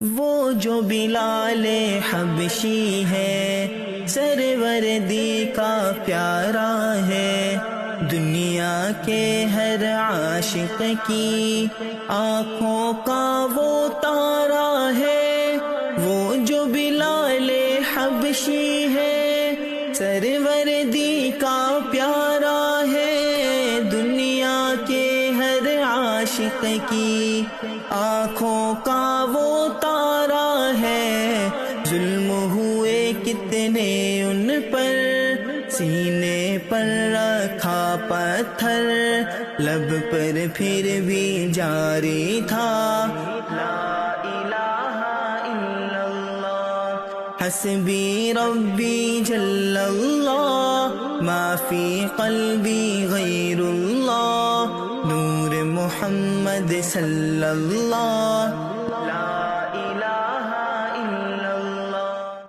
وہ جو بلال حبشی ہے سروردی کا پیارا ہے، دنیا کے ہر عاشق کی آنکھوں کا وہ تارا ہے۔ وہ جو بلال حبشی ہے سروردی کا پیارا ہے، دنیا کے ہر عاشق کی آنکھوں کا وہ تارا ہے۔ ظلم ہوئے کتنے ان پر، سینے پر رکھا پتھر، لب پر پھر بھی جاری تھا لا الہ الا اللہ، حسبی ربی جل اللہ، ما فی قلبی غیر اللہ، نور محمد صلی اللہ